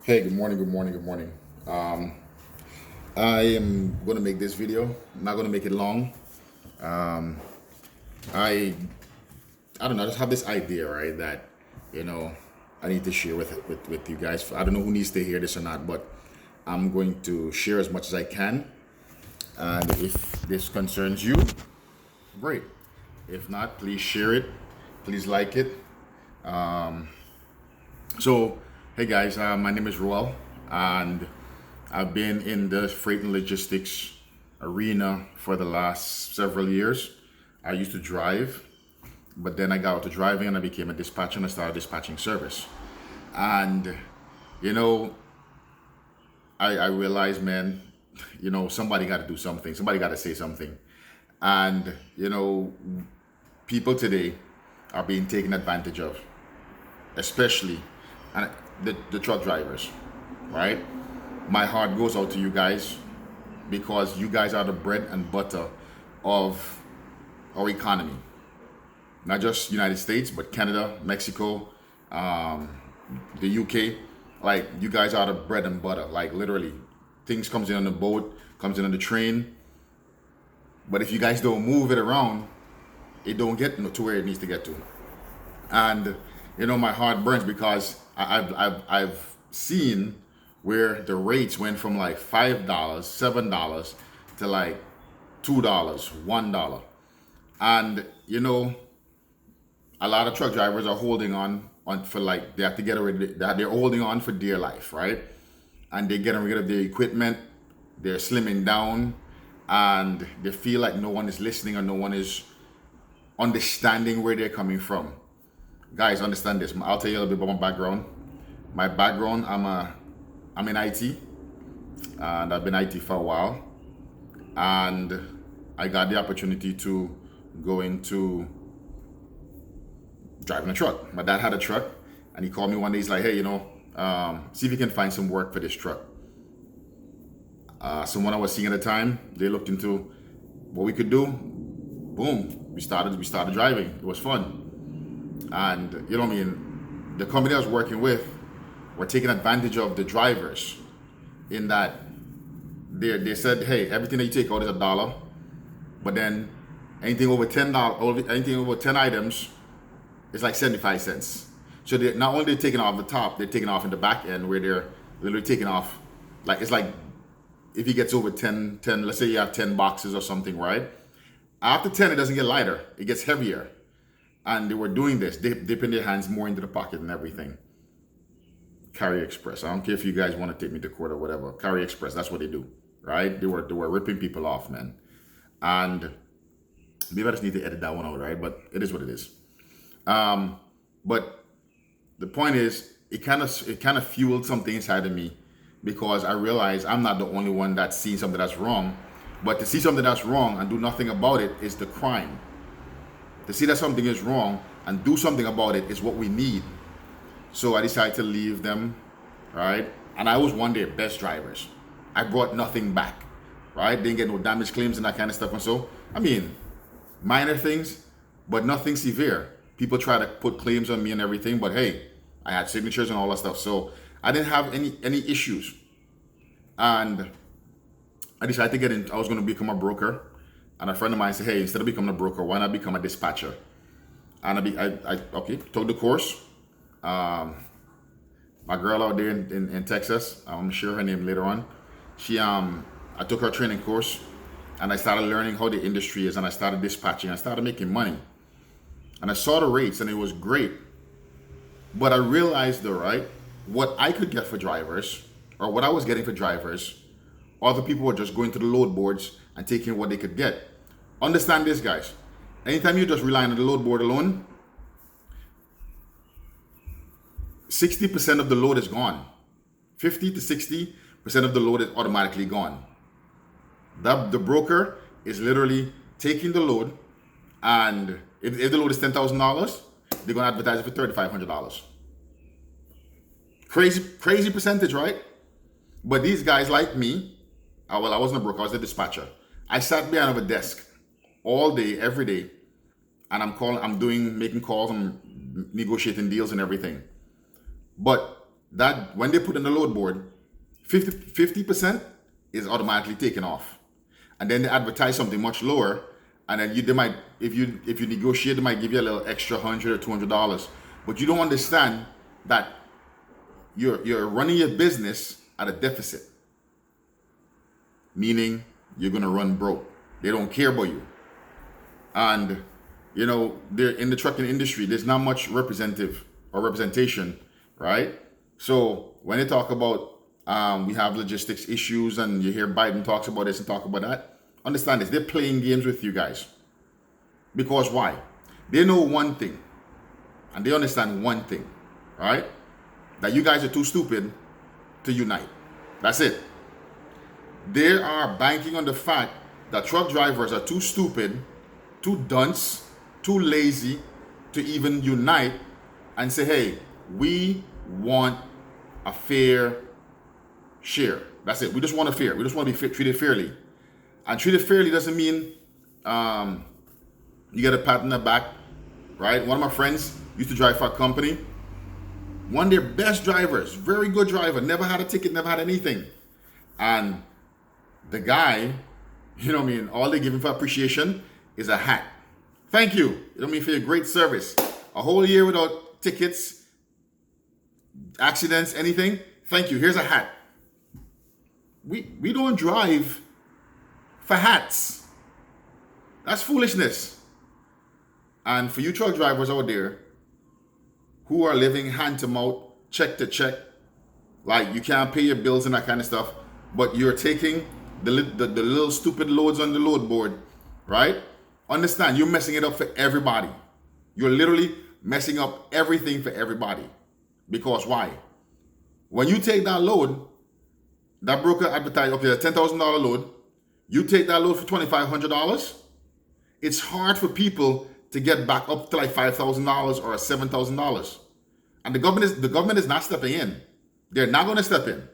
Hey, good morning, good morning, good morning. Um, I am going to make this video. I'm not going to make it long. I I don't know. I just have this idea, right? That you know I need to share with you guys. I don't know who needs to hear this or not, but I'm going to share as much as I can. And if this concerns you, great. If not, please share it. Please like it. So, hey guys, my name is Roel, and I've been in the freight and logistics arena for the last several years. I used to drive, but then I got out to driving and I became a dispatcher and I started dispatching service. And, you know, I realized, man, somebody got to do something. Somebody got to say something. And, people today are being taken advantage of, especially and the truck drivers, right? My heart goes out to you guys because you guys are the bread and butter of our economy. Not just United States, but Canada, Mexico, the UK. Like you guys are the bread and butter. Like literally, things comes in on the boat, comes in on the train. But if you guys don't move it around, it don't get to where it needs to get to. And my heart burns because I've seen where the rates went from like $5, $7 to like $2, $1, and a lot of truck drivers are holding on for like they have to get rid of they're holding on for dear life, right? And they're getting rid of their equipment, they're slimming down, and they feel like no one is listening or no one is understanding where they're coming from. Guys, understand this. I'll tell you a little bit about my background. My background, I'm in IT, and I've been IT for a while. And I got the opportunity to go into driving a truck. My dad had a truck, and he called me one day. He's like, "Hey, see if you can find some work for this truck." Someone I was seeing at the time, they looked into what we could do. Boom, we started driving. It was fun. And you know what I mean, the company I was working with were taking advantage of the drivers in that they said, hey, everything that you take out is $1, but then anything over $10, anything over 10 items is like 75 cents. So they're not only taking off the top, they're taking off in the back end where they're literally taking off, like it's like if he gets over 10, let's say you have 10 boxes or something, right? After 10, it doesn't get lighter, it gets heavier. And they were doing this, dipping their hands more into the pocket and everything. Carrier Express. I don't care if you guys want to take me to court or whatever. Carrier Express, that's what they do, right? They were ripping people off, man. And maybe I just need to edit that one out, right? But it is what it is. But the point is, it kind of fueled something inside of me because I realized I'm not the only one that's seeing something that's wrong. But to see something that's wrong and do nothing about it is the crime. To see that something is wrong and do something about it is what we need. So I decided to leave them, right? And I was one of their best drivers. I brought nothing back, right? Didn't get no damage claims and that kind of stuff. And so, I mean, minor things, but nothing severe. People try to put claims on me and everything, but hey, I had signatures and all that stuff. So I didn't have any issues. And I decided to get in. I was going to become a broker. And a friend of mine said, hey, instead of becoming a broker, why not become a dispatcher? And I took the course. My girl out there in Texas, I'm gonna share her name later on. I took her training course and I started learning how the industry is and I started dispatching. I started making money. And I saw the rates and it was great. But I realized though, right, what I could get for drivers or what I was getting for drivers, other people were just going to the load boards and taking what they could get. Understand this, guys. Anytime you're just relying on the load board alone, 60% of the load is gone. 50 to 60% of the load is automatically gone. The broker is literally taking the load, and if the load is $10,000, they're gonna advertise it for $3,500. Crazy percentage, right? But these guys like me, I wasn't a broker, I was a dispatcher. I sat behind a desk all day, every day, and making calls, I'm negotiating deals and everything. But that when they put in the load board, 50% is automatically taken off. And then they advertise something much lower, and then they might, if you negotiate, they might give you a little extra $100 or $200. But you don't understand that you're running your business at a deficit, meaning you're gonna run broke. They don't care about you. And they're in the trucking industry, there's not much representation, right? So when they talk about we have logistics issues, and you hear Biden talks about this and talk about that, understand this, they're playing games with you guys. Because why? They know one thing, and they understand one thing, right? That you guys are too stupid to unite. That's it. They are banking on the fact that truck drivers are too stupid, too dunce, too lazy to even unite and say, hey, we want a fair share. That's it. We just want a fair. We just want to be treated fairly. And treated fairly doesn't mean you get a pat on the back, right? One of my friends used to drive for a company. One of their best drivers, very good driver, never had a ticket, never had anything. And the guy, all they give him for appreciation is a hat. Thank you. For your great service. A whole year without tickets, accidents, anything. Thank you. Here's a hat. We don't drive for hats. That's foolishness. And for you truck drivers out there who are living hand to mouth, check to check, like you can't pay your bills and that kind of stuff, but you're taking the little stupid loads on the load board, right? Understand, you're messing it up for everybody. You're literally messing up everything for everybody. Because why? When you take that load, that broker advertised, okay, a $10,000 load, you take that load for $2,500, it's hard for people to get back up to like $5,000 or $7,000. And the government is not stepping in. They're not going to step in.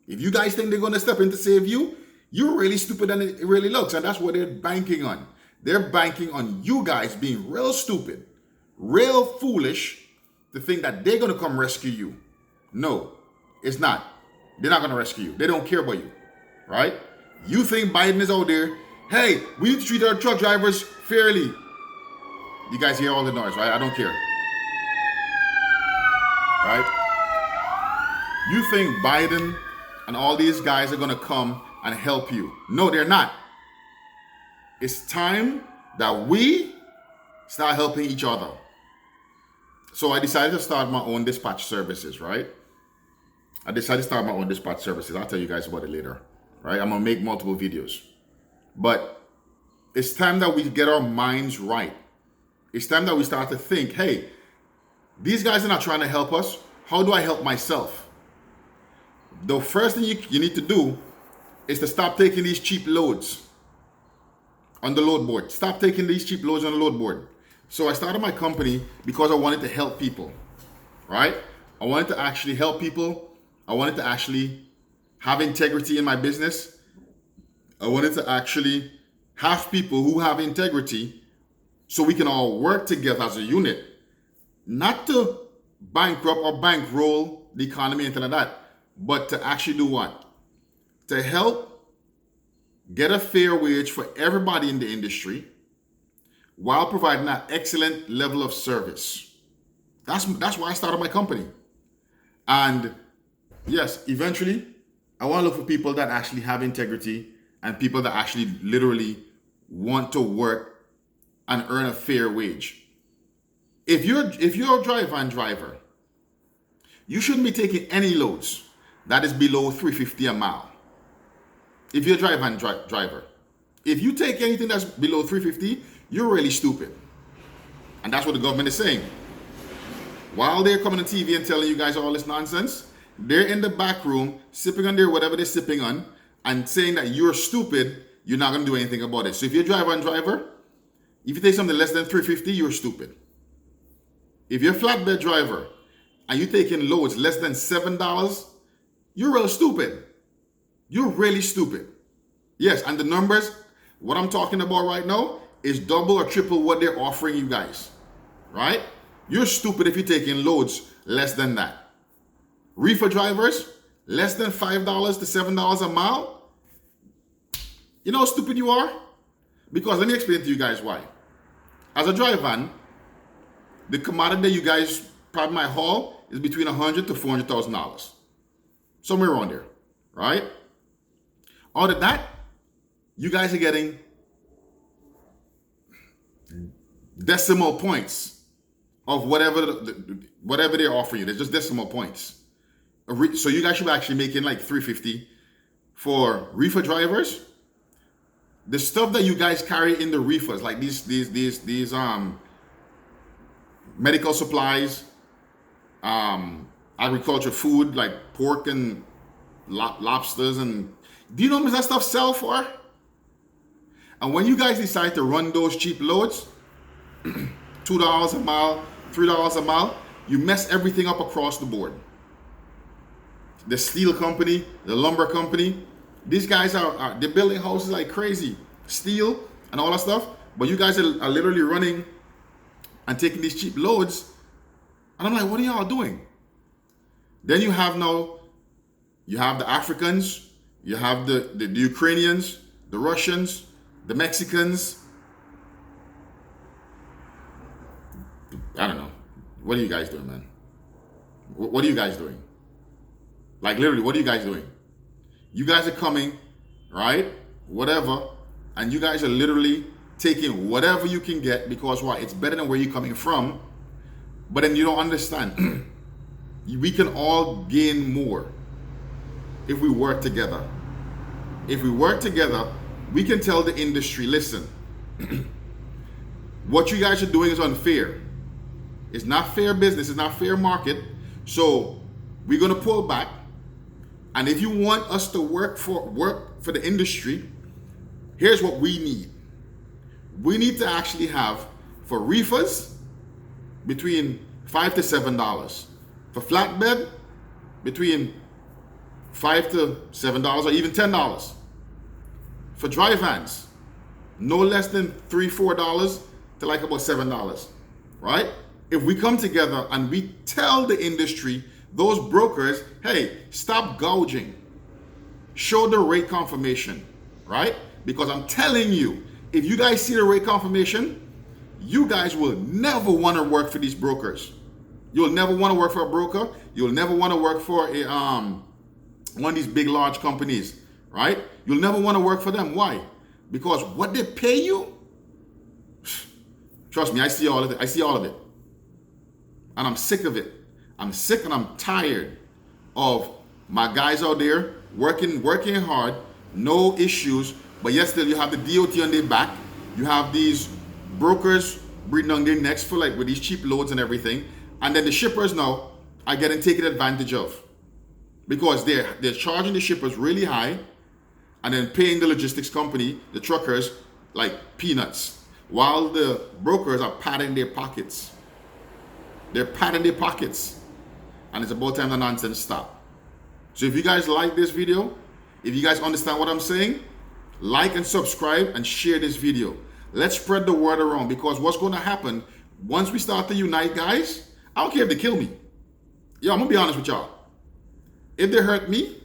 If you guys think they're going to step in to save you, you're really stupid than it really looks. And that's what they're banking on. They're banking on you guys being real stupid, real foolish to think that they're going to come rescue you. No, it's not. They're not going to rescue you. They don't care about you, right? You think Biden is out there, hey, we need to treat our truck drivers fairly. You guys hear all the noise, right? I don't care. Right? You think Biden and all these guys are going to come and help you. No, they're not. It's time that we start helping each other. So I decided to start my own dispatch services, right? I'll tell you guys about it later, right? I'm going to make multiple videos. But it's time that we get our minds right. It's time that we start to think, hey, these guys are not trying to help us. How do I help myself? The first thing you need to do is to stop taking these cheap loads on the load board. Stop taking these cheap loads on the load board. So I started my company because I wanted to help people, right? I wanted to actually help people. I wanted to actually have integrity in my business. I wanted to actually have people who have integrity so we can all work together as a unit. Not to bankrupt or bankroll the economy and things like that, but to actually do what? To help get a fair wage for everybody in the industry while providing that excellent level of service. That's why I started my company. And yes, eventually, I want to look for people that actually have integrity and people that actually literally want to work and earn a fair wage. If you're a driver, you shouldn't be taking any loads that is below $3.50 a mile. If you're a driver, if you take anything that's below $3.50, you're really stupid. And that's what the government is saying. While they're coming on TV and telling you guys all this nonsense, they're in the back room sipping on their whatever they're sipping on and saying that you're stupid, you're not going to do anything about it. So if you're a driver, if you take something less than $3.50, you're stupid. If you're a flatbed driver and you're taking loads less than $7, you're real stupid. You're really stupid. Yes, and the numbers, what I'm talking about right now, is double or triple what they're offering you guys, right? You're stupid if you're taking loads less than that, Reefer drivers, less than $5 to $7 a mile. You know how stupid you are? Because let me explain to you guys why. As a dry van, the commodity that you guys probably might haul is between $100,000 to $400,000. Somewhere around there, right? Out of that, you guys are getting decimal points of whatever they're offering you. There's just decimal points. So you guys should be actually making like $350 for reefer drivers. The stuff that you guys carry in the reefers, like these medical supplies, agriculture food like pork and lobsters, and do you know how much that stuff sell for? And when you guys decide to run those cheap loads, $2 a mile, $3 a mile, you mess everything up across the board. The steel company, the lumber company, these guys they're building houses like crazy, steel and all that stuff, but you guys are literally running and taking these cheap loads, and I'm like, what are y'all doing? Then you have the Africans, you have the Ukrainians, the Russians, the Mexicans. I don't know. What are you guys doing, man? What are you guys doing? Like literally, what are you guys doing? You guys are coming, right? Whatever. And you guys are literally taking whatever you can get because why? It's better than where you're coming from. But then you don't understand. We can all gain more if we work together. If we work together, we can tell the industry, listen, what you guys are doing is unfair. It's not fair business. It's not fair market. So we're going to pull back. And if you want us to work for the industry, here's what we need. We need to actually have for reefers between $5 to $7. For flatbed between $5 to $7 or even $10. For dry vans, no less than $3, $4 to like about $7, right? If we come together and we tell the industry, those brokers, hey, stop gouging. Show the rate confirmation, right? Because I'm telling you, if you guys see the rate confirmation, you guys will never want to work for these brokers. You'll never want to work for a broker. You'll never want to work for one of these big, large companies, right? You'll never want to work for them. Why? Because what they pay you, trust me, I see all of it. I see all of it. And I'm sick of it. I'm sick and I'm tired of my guys out there working hard, no issues, but yet still you have the DOT on their back. You have these brokers breathing on their necks for like with these cheap loads and everything. And then the shippers now are getting taken advantage of because they're charging the shippers really high and then paying the logistics company, the truckers, like peanuts, while the brokers are padding their pockets. They're padding their pockets. And it's about time the nonsense stop. So if you guys like this video, if you guys understand what I'm saying, like and subscribe and share this video. Let's spread the word around, because what's going to happen once we start to unite, guys, I don't care if they kill me. Yo, I'm going to be honest with y'all. If they hurt me,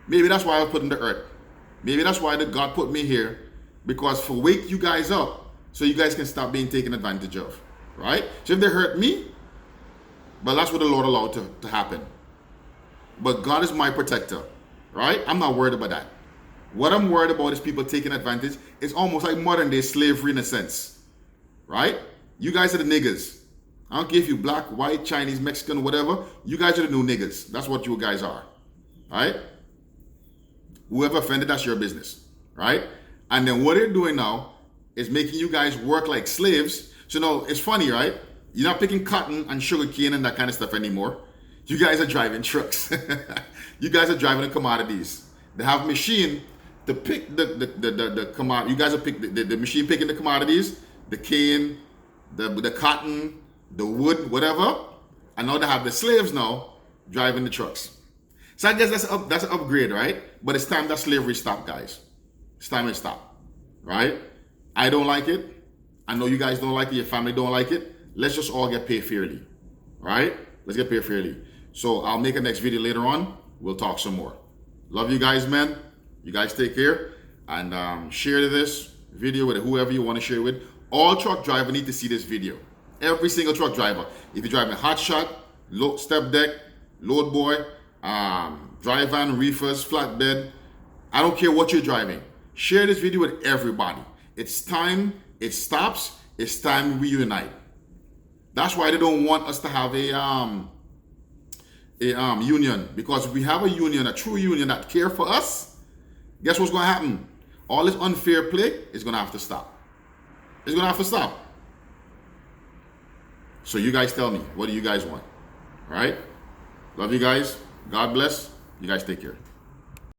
maybe that's why I was put in the earth. Maybe that's why God put me here, because to wake you guys up so you guys can stop being taken advantage of, right? So if they hurt me, but that's what the Lord allowed to happen. But God is my protector, right? I'm not worried about that. What I'm worried about is people taking advantage. It's almost like modern day slavery in a sense, right? You guys are the niggas. I don't care if you black, white, Chinese, Mexican, whatever. You guys are the new niggas. That's what you guys are, right? Whoever offended, that's your business, right? And then what they're doing now is making you guys work like slaves. So now it's funny, right? You're not picking cotton and sugar cane and that kind of stuff anymore. You guys are driving trucks. You guys are driving the commodities. They have a machine to pick the commodity. You guys are the machine picking the commodities, the cane, the cotton, the wood, whatever. And now they have the slaves now driving the trucks. So I guess that's an upgrade, right? But it's time that slavery stop, guys. It's time it stop, right? I don't like it. I know you guys don't like it. Your family don't like it. Let's just all get paid fairly, right? Let's get paid fairly. So I'll make a next video later on. We'll talk some more. Love you guys, man. You guys take care. And share this video with whoever you want to share with. All truck drivers need to see this video. Every single truck driver. If you're driving a hot shot, step deck, load boy, dry van, reefers, flatbed, I don't care what you're driving. Share this video with everybody. It's time it stops. It's time we reunite. That's why they don't want us to have a union. Because if we have a union, a true union that care for us, guess what's going to happen? All this unfair play is going to have to stop. It's going to have to stop. So you guys tell me, what do you guys want? All right? Love you guys. God bless. You guys take care.